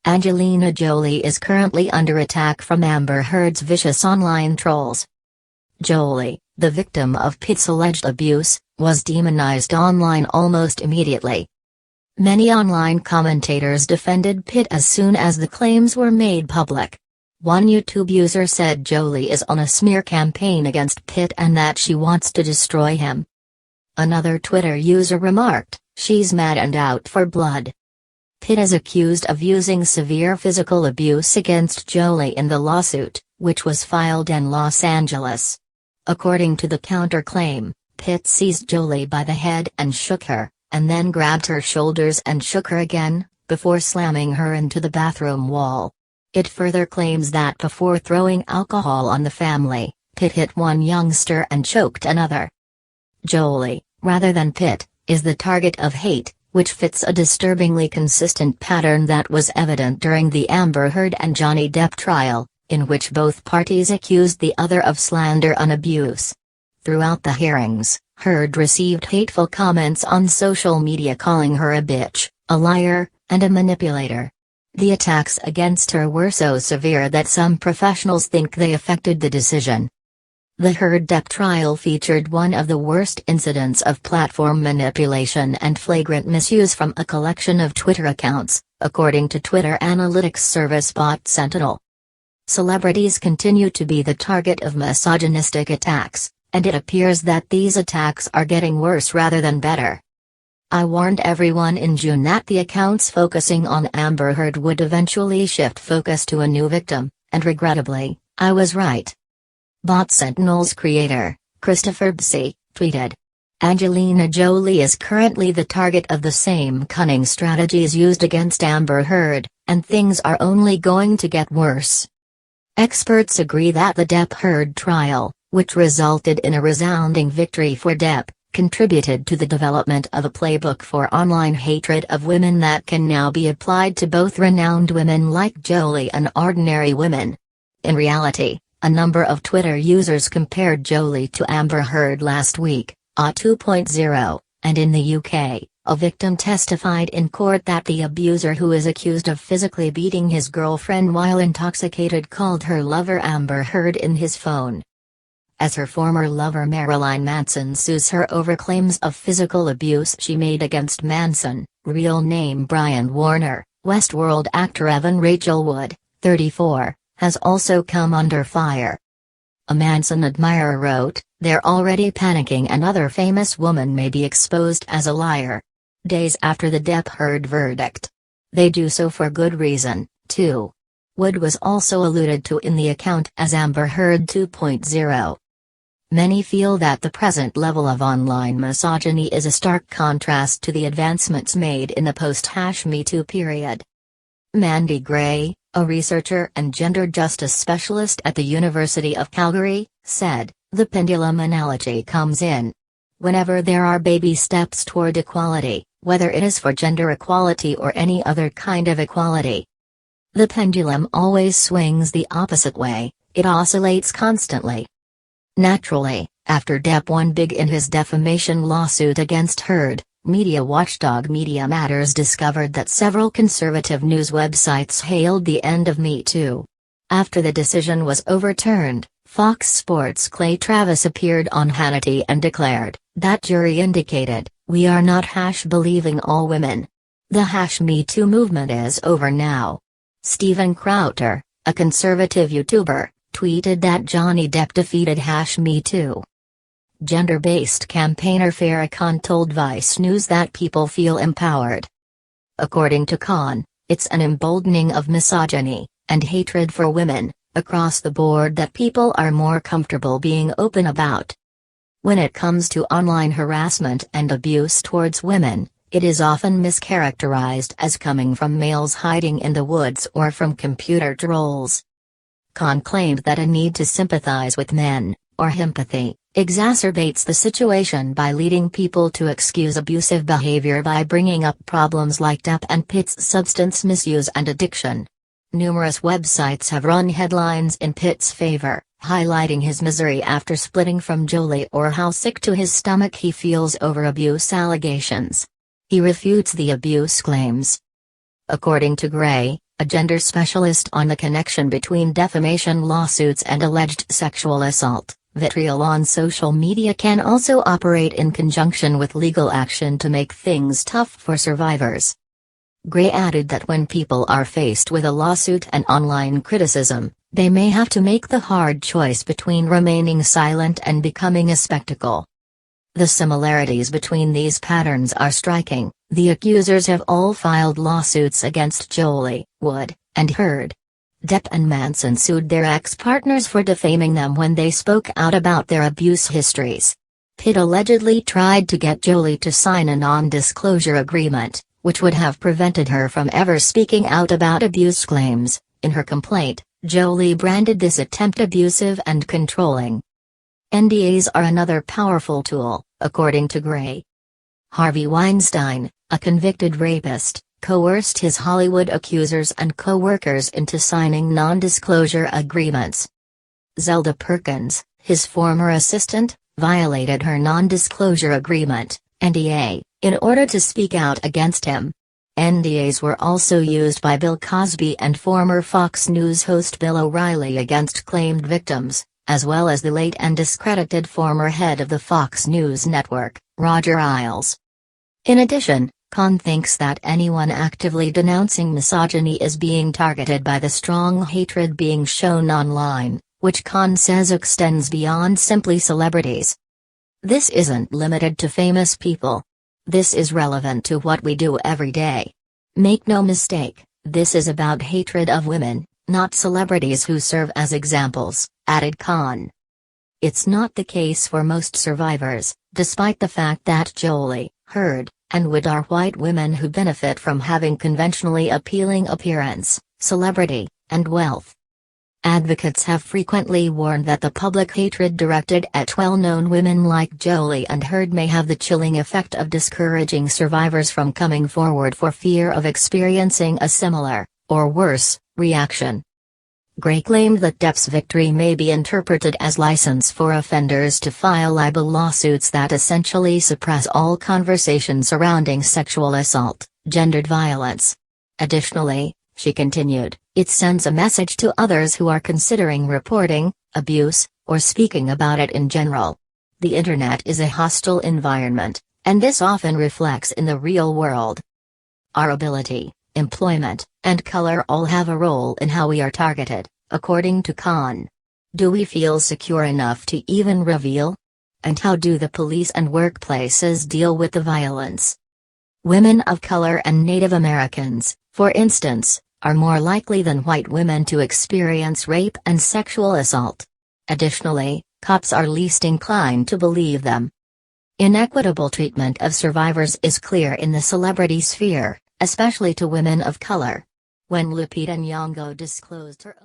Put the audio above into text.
Angelina Jolie is currently under attack from Amber Heard's vicious online trolls. Jolie, the victim of Pitt's alleged abuse, was demonized online almost immediately. Many online commentators defended Pitt as soon as the claims were made public. One YouTube user said Jolie is on a smear campaign against Pitt and that she wants to destroy him. Another Twitter user remarked, "She's mad and out for blood." Pitt is accused of using severe physical abuse against Jolie in the lawsuit, which was filed in Los Angeles. According to the counterclaim, Pitt seized Jolie by the head and shook her, and then grabbed her shoulders and shook her again, before slamming her into the bathroom wall. It further claims that before throwing alcohol on the family, Pitt hit one youngster and choked another. Jolie, rather than Pitt, is the target of hate, which fits a disturbingly consistent pattern that was evident during the Amber Heard and Johnny Depp trial, in which both parties accused the other of slander and abuse. Throughout the hearings, Heard received hateful comments on social media calling her a bitch, a liar, and a manipulator. The attacks against her were so severe that some professionals think they affected the decision. The Heard-Depp trial featured one of the worst incidents of platform manipulation and flagrant misuse from a collection of Twitter accounts, according to Twitter analytics service Bot Sentinel. Celebrities continue to be the target of misogynistic attacks, and it appears that these attacks are getting worse rather than better. I warned everyone in June that the accounts focusing on Amber Heard would eventually shift focus to a new victim, and regrettably, I was right. Bot Sentinel's creator, Christopher Bsey, tweeted, "Angelina Jolie is currently the target of the same cunning strategies used against Amber Heard, and things are only going to get worse." Experts agree that the Depp-Heard trial, which resulted in a resounding victory for Depp, contributed to the development of a playbook for online hatred of women that can now be applied to both renowned women like Jolie and ordinary women. In reality, a number of Twitter users compared Jolie to Amber Heard last week, a 2.0, and in the UK, a victim testified in court that the abuser who is accused of physically beating his girlfriend while intoxicated called her lover Amber Heard in his phone. As her former lover Marilyn Manson sues her over claims of physical abuse she made against Manson, real name Brian Warner, Westworld actor Evan Rachel Wood, 34, has also come under fire. A Manson admirer wrote, "They're already panicking another famous woman may be exposed as a liar." Days after the Depp-Heard verdict. They do so for good reason, too. Wood was also alluded to in the account as Amber Heard 2.0. Many feel that the present level of online misogyny is a stark contrast to the advancements made in the post-#MeToo period. Mandy Gray, a researcher and gender justice specialist at the University of Calgary, said, "The pendulum analogy comes in. Whenever there are baby steps toward equality, whether it is for gender equality or any other kind of equality, the pendulum always swings the opposite way, it oscillates constantly." Naturally, after Depp won big in his defamation lawsuit against Heard, media watchdog Media Matters discovered that several conservative news websites hailed the end of Me Too. After the decision was overturned, Fox Sports' Clay Travis appeared on Hannity and declared, "That jury indicated, we are not believing all women. The Me Too movement is over now." Steven Crowther, a conservative YouTuber, tweeted that Johnny Depp defeated Me Too. Gender-based campaigner Farrah Khan told Vice News that people feel empowered. According to Khan, it's an emboldening of misogyny and hatred for women across the board that people are more comfortable being open about. When it comes to online harassment and abuse towards women, it is often mischaracterized as coming from males hiding in the woods or from computer trolls. Khan claimed that a need to sympathize with men, or empathy, exacerbates the situation by leading people to excuse abusive behavior by bringing up problems like Depp and Pitt's substance misuse and addiction. Numerous websites have run headlines in Pitt's favor, highlighting his misery after splitting from Jolie or how sick to his stomach he feels over abuse allegations. He refutes the abuse claims. According to Gray, a gender specialist on the connection between defamation lawsuits and alleged sexual assault. Vitriol on social media can also operate in conjunction with legal action to make things tough for survivors. Gray added that when people are faced with a lawsuit and online criticism, they may have to make the hard choice between remaining silent and becoming a spectacle. The similarities between these patterns are striking. The accusers have all filed lawsuits against Jolie, Wood, and Heard. Depp and Manson sued their ex-partners for defaming them when they spoke out about their abuse histories. Pitt allegedly tried to get Jolie to sign a non-disclosure agreement, which would have prevented her from ever speaking out about abuse claims. In her complaint, Jolie branded this attempt abusive and controlling. NDAs are another powerful tool, according to Gray. Harvey Weinstein, a convicted rapist, coerced his Hollywood accusers and co-workers into signing non-disclosure agreements. Zelda Perkins, his former assistant, violated her non-disclosure agreement, NDA, in order to speak out against him. NDAs were also used by Bill Cosby and former Fox News host Bill O'Reilly against claimed victims, as well as the late and discredited former head of the Fox News network, Roger Ailes. In addition, Khan thinks that anyone actively denouncing misogyny is being targeted by the strong hatred being shown online, which Khan says extends beyond simply celebrities. This isn't limited to famous people. This is relevant to what we do every day. Make no mistake, this is about hatred of women, not celebrities who serve as examples, added Khan. It's not the case for most survivors, despite the fact that Jolie, Heard, and Wood are white women who benefit from having conventionally appealing appearance, celebrity, and wealth. Advocates have frequently warned that the public hatred directed at well-known women like Jolie and Heard may have the chilling effect of discouraging survivors from coming forward for fear of experiencing a similar, or worse, reaction. Gray claimed that Depp's victory may be interpreted as license for offenders to file libel lawsuits that essentially suppress all conversation surrounding sexual assault, gendered violence. Additionally, she continued, it sends a message to others who are considering reporting abuse, or speaking about it in general. The internet is a hostile environment, and this often reflects in the real world. Our ability, employment, and color all have a role in how we are targeted, according to Khan. Do we feel secure enough to even reveal? And how do the police and workplaces deal with the violence? Women of color and Native Americans, for instance, are more likely than white women to experience rape and sexual assault. Additionally, cops are least inclined to believe them. Inequitable treatment of survivors is clear in the celebrity sphere, especially to women of color. When Lupita Nyong'o disclosed her